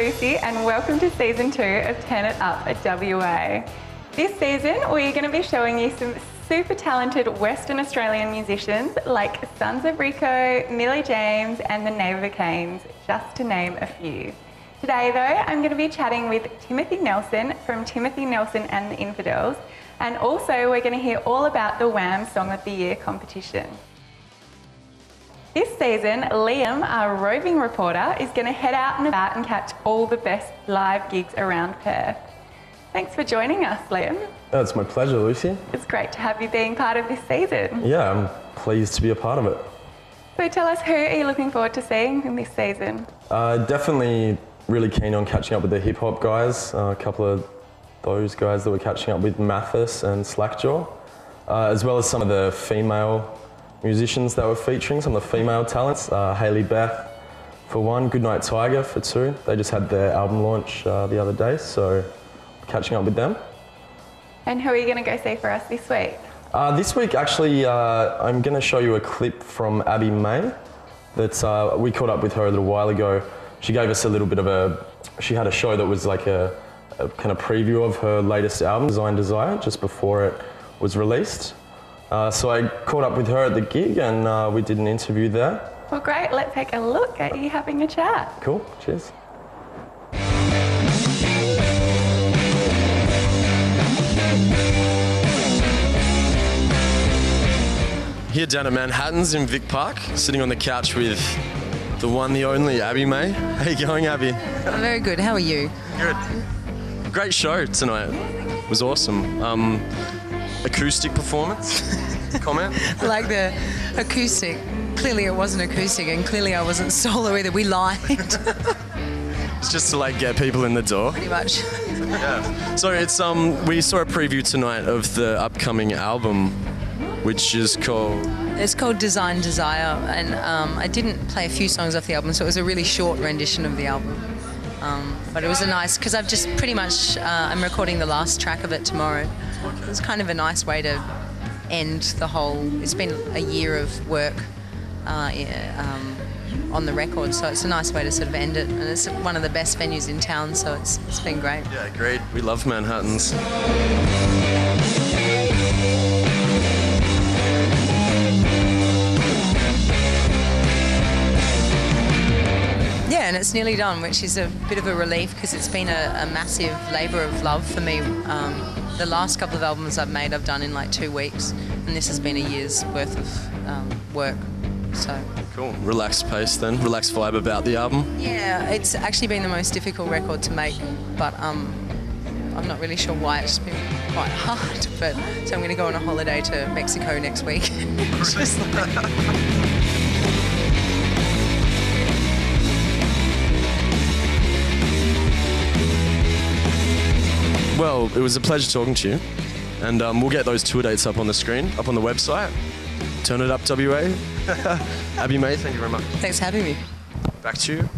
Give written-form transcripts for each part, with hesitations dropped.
Lucy and welcome to Season 2 of Turn It Up at WA. This season we're going to be showing you some super talented Western Australian musicians like Sons of Rico, Millie James and the Neighbour Canes, just to name a few. Today though, I'm going to be chatting with Timothy Nelson from Timothy Nelson and the Infidels, and also we're going to hear all about the Wham Song of the Year competition. This season, Liam, our roving reporter, is going to head out and about and catch all the best live gigs around Perth. Thanks for joining us, Liam. Oh, it's my pleasure, Lucy. It's great to have you being part of this season. Yeah, I'm pleased to be a part of it. So tell us, who are you looking forward to seeing in this season? Definitely really keen on catching up with the hip hop guys. A couple of those guys that we're catching up with, Mathis and Slackjaw, as well as some of the female musicians that were featuring, some of the female talents. Hayley Beth for one, Goodnight Tiger for two. They just had their album launch the other day, so catching up with them. And who are you going to go see for us this week? This week, actually, I'm going to show you a clip from Abby May that we caught up with her a little while ago. She gave us a little bit of she had a show that was like a kind of preview of her latest album, Design Desire, just before it was released. So I caught up with her at the gig and we did an interview there. Well, great. Let's take a look at you having a chat. Cool. Cheers. Here down at Manhattan's in Vic Park, sitting on the couch with the one, the only Abby May. How you going, Abby? I'm very good. How are you? Good. Great show tonight. It was awesome. Acoustic performance? Comment? I like the acoustic. Clearly it wasn't acoustic and clearly I wasn't solo either. We lied. It's just to like get people in the door. Pretty much. Yeah. So it's we saw a preview tonight of the upcoming album, which is called... It's called Design Desire, and I didn't play a few songs off the album, so it was a really short rendition of the album. But it was a nice, because I've just pretty much, I'm recording the last track of it tomorrow. It was kind of a nice way to end the whole, it's been a year of work on the record, so it's a nice way to sort of end it. And it's one of the best venues in town, so it's been great. Yeah, great. We love Manhattan's. Yeah, and it's nearly done, which is a bit of a relief because it's been a massive labour of love for me. The last couple of albums I've made, I've done in like 2 weeks, and this has been a year's worth of work. So cool. Relaxed pace then, relaxed vibe about the album. Yeah, it's actually been the most difficult record to make, but I'm not really sure why. It's been quite hard. But so I'm going to go on a holiday to Mexico next week. It's just like... Well, it was a pleasure talking to you, and we'll get those tour dates up on the screen, up on the website. Turn It Up WA. Abby May, thank you very much. Thanks for having me. Back to you.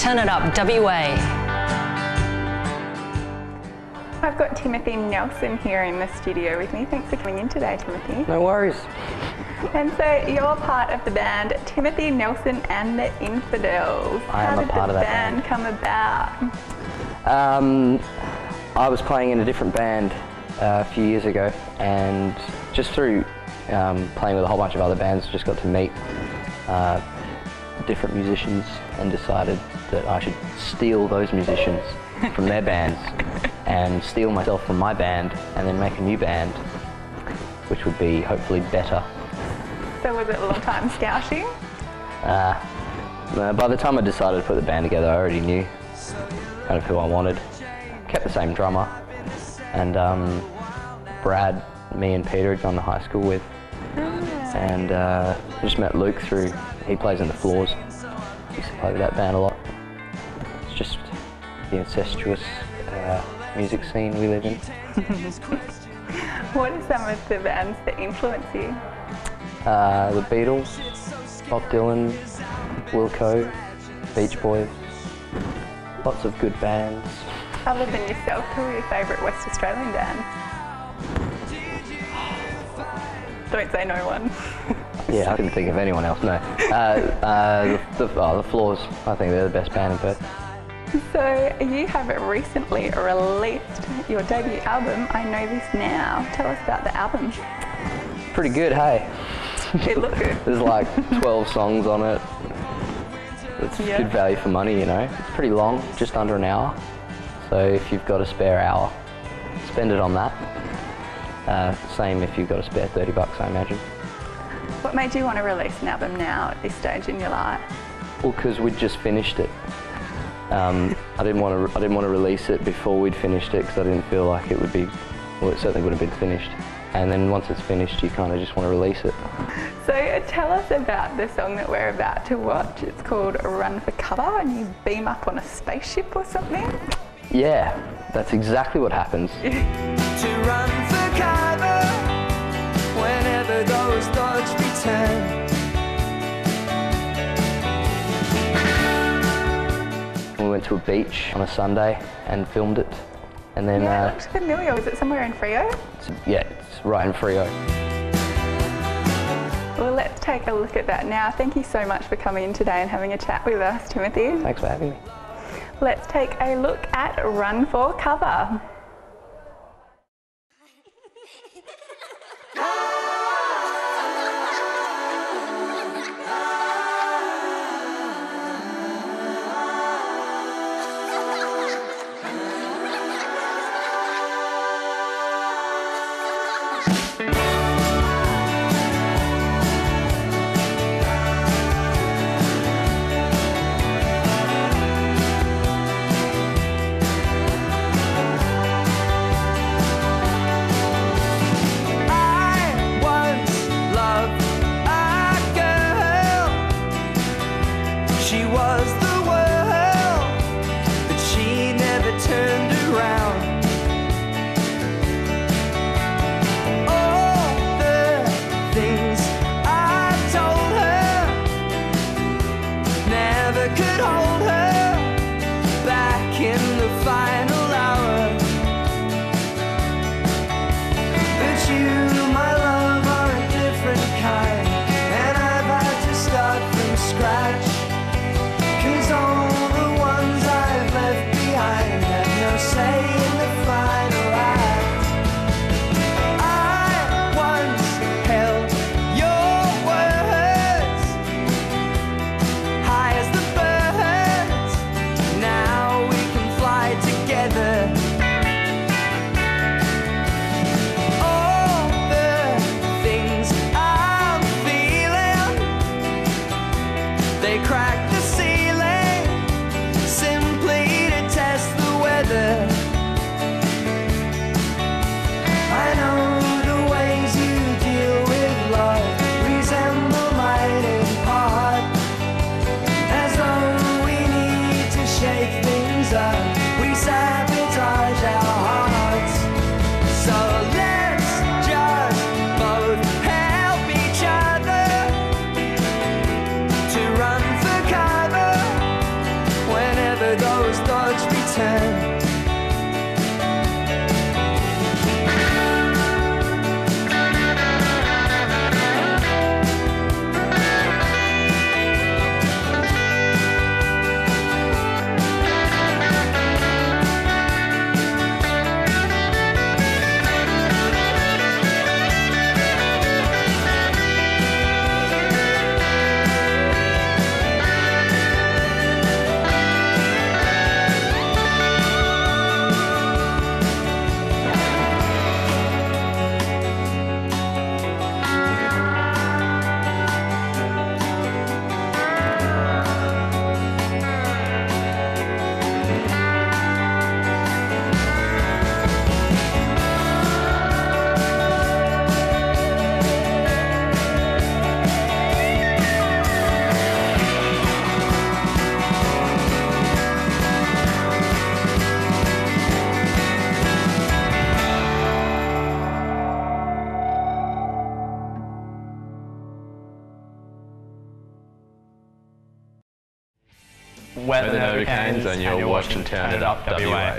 Turn It Up WA. I've got Timothy Nelson here in the studio with me. Thanks for coming in today, Timothy. No worries. And so you're part of the band Timothy Nelson and the Infidels. I am a part of that band. How did the band come about? I was playing in a different band a few years ago, and just through playing with a whole bunch of other bands, just got to meet different musicians and decided that I should steal those musicians from their bands and steal myself from my band and then make a new band, which would be hopefully better. So was it a long time scouting? By the time I decided to put the band together, I already knew kind of who I wanted. Kept the same drummer, and Brad, me and Peter had gone to high school with, and I just met Luke through, he plays in the Floors. Used to play with that band a lot. It's just the incestuous music scene we live in. What are some of the bands that influence you? The Beatles, Bob Dylan, Wilco, Beach Boys, lots of good bands. Other than yourself, who are your favourite West Australian bands? Don't say no one. Yeah, I couldn't think of anyone else, no. The Floors, I think they're the best band in Perth. So you have recently released your debut album, I Know This Now. Tell us about the album. Pretty good, hey? It looked good. There's like 12 songs on it. It's good value for money, you know. It's pretty long, just under an hour. So if you've got a spare hour, spend it on that. Same if you've got a spare 30 bucks, I imagine. What made you want to release an album now at this stage in your life? Well, because we'd just finished it. I didn't want to release it before we'd finished it because I didn't feel like it would be, well, it certainly would have been finished. And then once it's finished, you kind of just want to release it. So tell us about the song that we're about to watch. It's called Run for Cover, and you beam up on a spaceship or something? Yeah, that's exactly what happens. To run for cover whenever those thoughts return. We went to a beach on a Sunday and filmed it, and then Yeah, it looks familiar. Was it somewhere in Freo? it's right in Freo. Well, let's take a look at that now. Thank you so much for coming in today and having a chat with us, Timothy. Thanks for having me. Let's take a look at Run for Cover. We're the Novocaines and you're watching Turn It Up WA.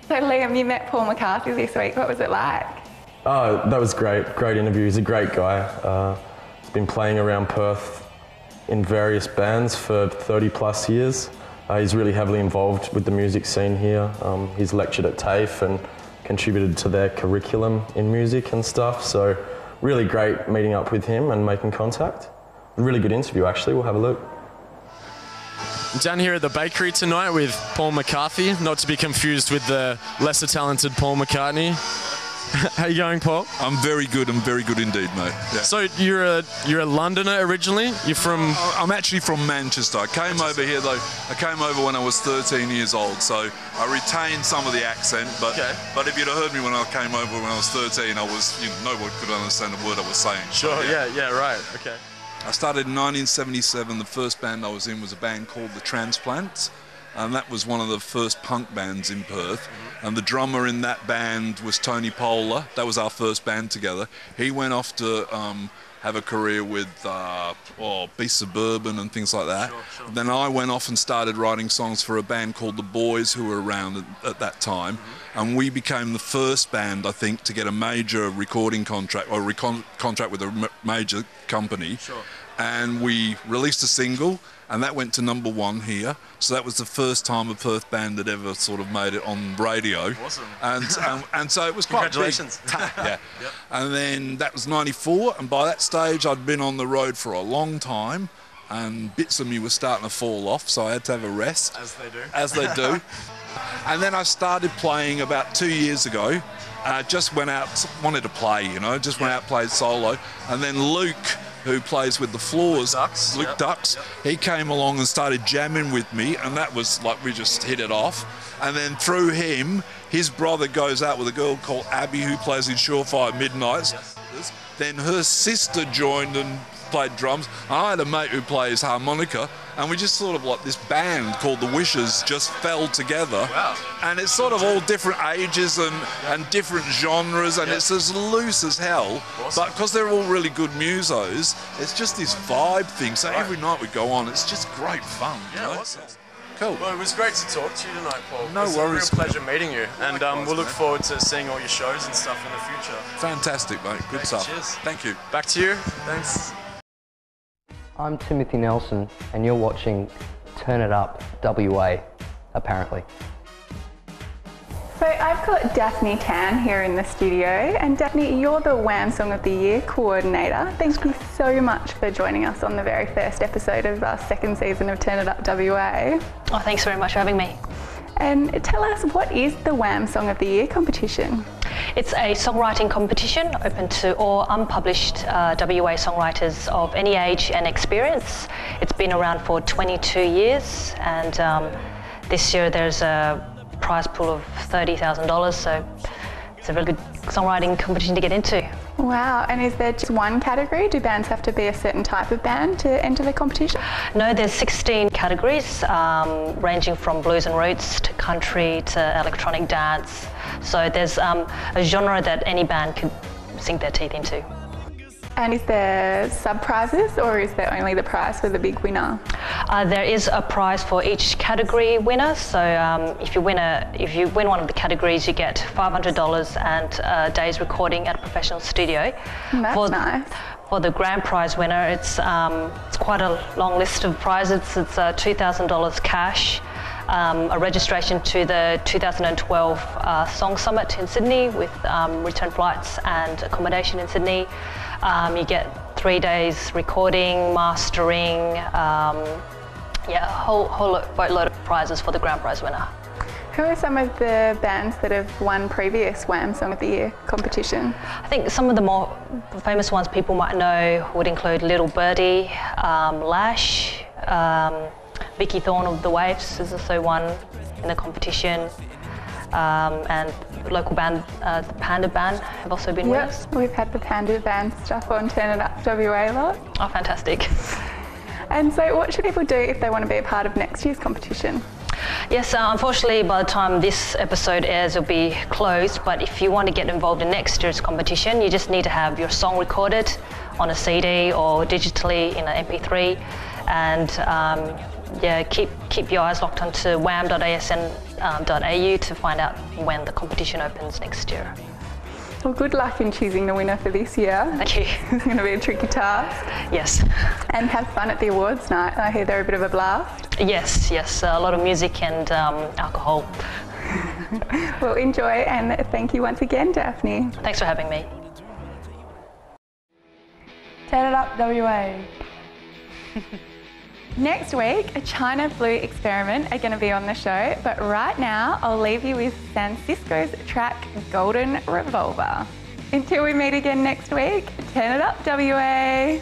So Liam, you met Paul McCarthy this week. What was it like? Oh, that was great. Great interview. He's a great guy. He's been playing around Perth in various bands for 30 plus years. He's really heavily involved with the music scene here. He's lectured at TAFE and contributed to their curriculum in music and stuff. So really great meeting up with him and making contact. A really good interview actually. We'll have a look. I'm down here at the bakery tonight with Paul McCarthy, not to be confused with the lesser talented Paul McCartney. How you going, Paul? I'm very good indeed, mate. Yeah. So you're a Londoner originally? You're from? I'm actually from Manchester. I came over here though. I came over when I was 13 years old, so I retained some of the accent. But if you'd have heard me when I came over when I was 13, I was no one could understand a word I was saying. Sure. So, yeah, right. Okay. I started in 1977. The first band I was in was a band called The Transplants. And that was one of the first punk bands in Perth. And the drummer in that band was Tony Polar. That was our first band together. He went off to have a career with Be Suburban and things like that. Sure. Then I went off and started writing songs for a band called The Boys, who were around at that time. And we became the first band, I think, to get a major recording contract or contract with a major company. Sure. And we released a single, and that went to #1 here. So that was the first time a Perth band had ever sort of made it on radio. Awesome. And so it was quite congratulations. Big. Yeah. Yep. And then that was 94, and by that stage I'd been on the road for a long time, and bits of me were starting to fall off, so I had to have a rest. As they do. As they do. And then I started playing about 2 years ago. Just went out, wanted to play, just went out, played solo. And then Luke, who plays with the Floors, Luke Ducks, he came along and started jamming with me, and that was like we just hit it off. And then through him, his brother goes out with a girl called Abby who plays in Surefire Midnights. Yes. Then her sister joined and played drums. I had a mate who plays harmonica, and we just sort of like this band called The Wishes just fell together. Wow. And it's sort of all different ages and different genres, and it's as loose as hell. Awesome. But because they're all really good musos, it's just this vibe thing. So every night we go on, it's just great fun. Yeah, awesome. Cool. Well, it was great to talk to you tonight, Paul. No worries. It was a real pleasure meeting you, and we'll look forward to seeing all your shows and stuff in the future. Fantastic, mate. Good stuff. Cheers. Thank you. Back to you. Thanks. I'm Timothy Nelson, and you're watching Turn It Up WA, apparently. So I've got Daphne Tan here in the studio, and Daphne, you're the Wham Song of the Year coordinator. Thank you so much for joining us on the very first episode of our second season of Turn It Up WA. Oh, thanks very much for having me. And tell us, what is the Wham Song of the Year competition? It's a songwriting competition open to all unpublished WA songwriters of any age and experience. It's been around for 22 years, and this year there's a prize pool of $30,000, so it's a really good songwriting competition to get into. Wow, and is there just one category? Do bands have to be a certain type of band to enter the competition? No, there's 16 categories, ranging from blues and roots to country to electronic dance. So there's a genre that any band could sink their teeth into. And is there sub-prizes, or is there only the prize for the big winner? There is a prize for each category winner. So if you win one of the categories, you get $500 and a day's recording at a professional studio. That's nice. For the grand prize winner, it's quite a long list of prizes. It's $2,000 cash, a registration to the 2012 Song Summit in Sydney with return flights and accommodation in Sydney. You get 3 days recording, mastering, a whole boatload of prizes for the grand prize winner. Who are some of the bands that have won previous Wham Song of the Year competition? I think some of the more famous ones people might know would include Little Birdie, Lash, Vicky Thorne of The Waves has also won in the competition, and local band, the Panda Band, have also been winners. We've had the Panda Band stuff on Turn It Up WA a lot. Oh, fantastic. And so what should people do if they want to be a part of next year's competition? Yes, unfortunately by the time this episode airs it'll be closed, but if you want to get involved in next year's competition, you just need to have your song recorded on a CD or digitally in an MP3, and yeah, keep your eyes locked onto wham.asn.au to find out when the competition opens next year. Well, good luck in choosing the winner for this year. Thank you. It's going to be a tricky task. Yes. And have fun at the awards night. I hear they're a bit of a blast. Yes, a lot of music and alcohol. Well, enjoy, and thank you once again, Daphne. Thanks for having me. Turn it up, WA. Next week, a China Blue Experiment are going to be on the show, but right now I'll leave you with San Cisco's track Golden Revolver. Until we meet again next week, turn it up, WA.